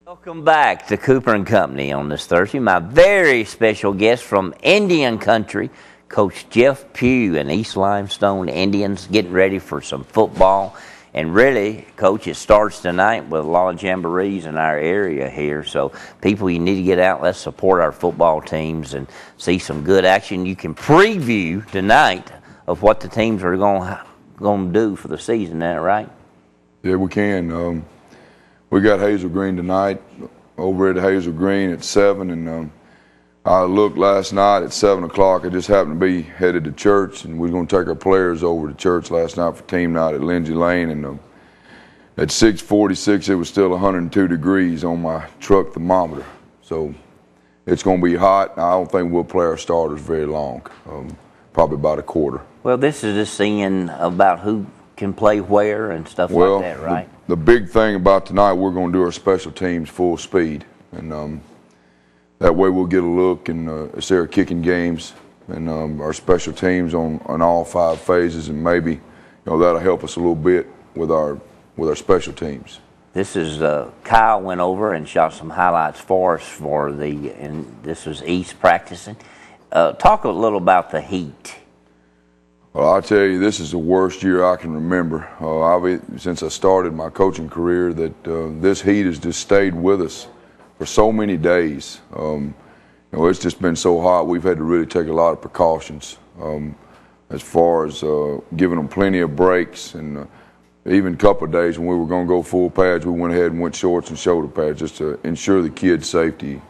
Welcome back to Cooper and Company on this Thursday. My very special guest from Indian Country, Coach Jeff Pugh and East Limestone Indians, getting ready for some football. And really, Coach, it starts tonight with a lot of jamborees in our area here. So, people, you need to get out. Let's support our football teams and see some good action. You can preview tonight of what the teams are going to do for the season. Isn't that right? Yeah, we can. We got Hazel Green tonight over at Hazel Green at 7, and I looked last night at 7 o'clock. I just happened to be headed to church, and we were going to take our players over to church last night for team night at Lindsay Lane, and at 6:46 it was still 102 degrees on my truck thermometer. So it's going to be hot. I don't think we'll play our starters very long, probably about a quarter. Well, this is just seeing about who can play where and stuff like that, right? The big thing about tonight, we're going to do our special teams full speed, and that way we'll get a look and it's their kicking games and our special teams on all 5 phases, and maybe that'll help us a little bit with our special teams. This is Kyle went over and shot some highlights for us and this was East practicing. Talk a little about the heat. Well, I'll tell you, this is the worst year I can remember. Since I started my coaching career, that this heat has just stayed with us for so many days. It's just been so hot. We've had to really take a lot of precautions as far as giving them plenty of breaks. And even a couple of days when we were going to go full pads, we went ahead and went shorts and shoulder pads just to ensure the kids' safety.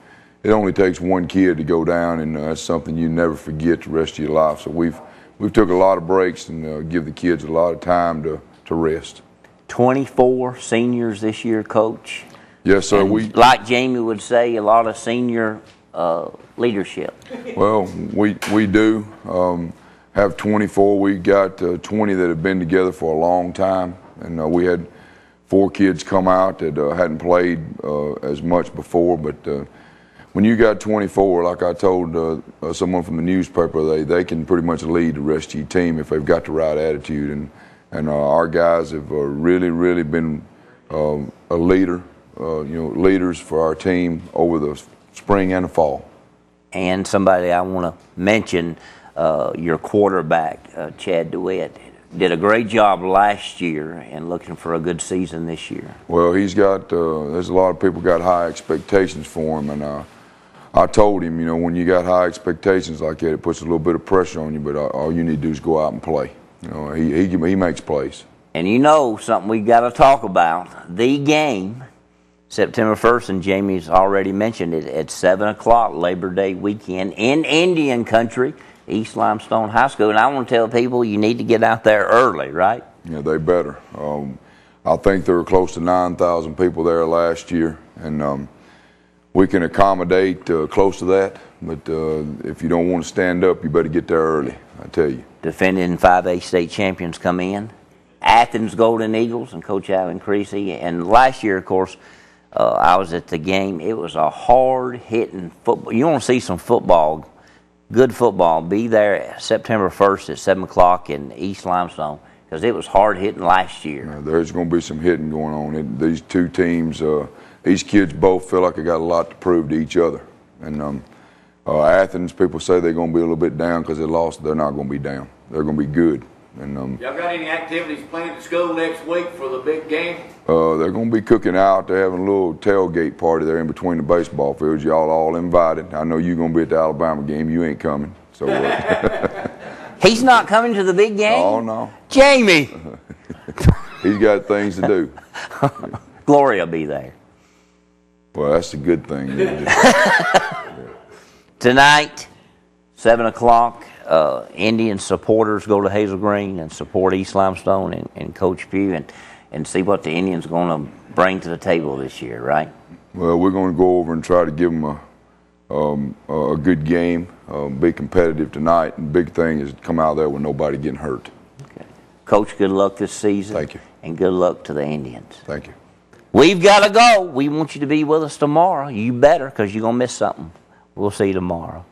It only takes one kid to go down, and that's something you never forget the rest of your life. So we've took a lot of breaks and give the kids a lot of time to rest. 24 seniors this year, Coach. Yes, sir. And like Jamie would say, a lot of senior leadership. Well, we do have 24. We got 20 that have been together for a long time, and we had 4 kids come out that hadn't played as much before, but when you got 24, like I told someone from the newspaper, they can pretty much lead the rest of your team if they've got the right attitude. And our guys have really been a leader, leaders for our team over the spring and the fall. And somebody I want to mention, your quarterback, Chad DeWitt, did a great job last year and looking for a good season this year. Well, he's got, there's a lot of people got high expectations for him, and I told him, when you got high expectations like that, it puts a little bit of pressure on you, but all you need to do is go out and play. He makes plays. And something we got to talk about, the game, September 1st, and Jamie's already mentioned it, at 7 o'clock, Labor Day weekend in Indian Country, East Limestone High School. And I want to tell people you need to get out there early, right? Yeah, they better. I think there were close to 9,000 people there last year, and we can accommodate close to that, but if you don't want to stand up, you better get there early, I tell you. Defending 5A state champions come in, Athens Golden Eagles and Coach Alan Creasy. And last year, of course, I was at the game. It was a hard-hitting football. You want to see some football, good football, be there September 1st at 7 o'clock in East Limestone, because it was hard-hitting last year. There's going to be some hitting going on. These two teams, these kids both feel like they got a lot to prove to each other. And Athens, people say they're going to be a little bit down because they lost. They're not going to be down. They're going to be good. And y'all got any activities planned at school next week for the big game? They're going to be cooking out. They're having a little tailgate party there in between the baseball fields. Y'all all invited. I know you're going to be at the Alabama game. You ain't coming. So he's not coming to the big game? Oh, no. Jamie! He's got things to do. Gloria will be there. Well, that's a good thing. Tonight, 7 o'clock, Indian supporters go to Hazel Green and support East Limestone and Coach Pugh and see what the Indians are going to bring to the table this year, right? Well, we're going to go over and try to give them a good game, be competitive tonight. And the big thing is come out there with nobody getting hurt. Okay. Coach, good luck this season. Thank you. And good luck to the Indians. Thank you. We've got to go. We want you to be with us tomorrow. You better, because you're going to miss something. We'll see you tomorrow.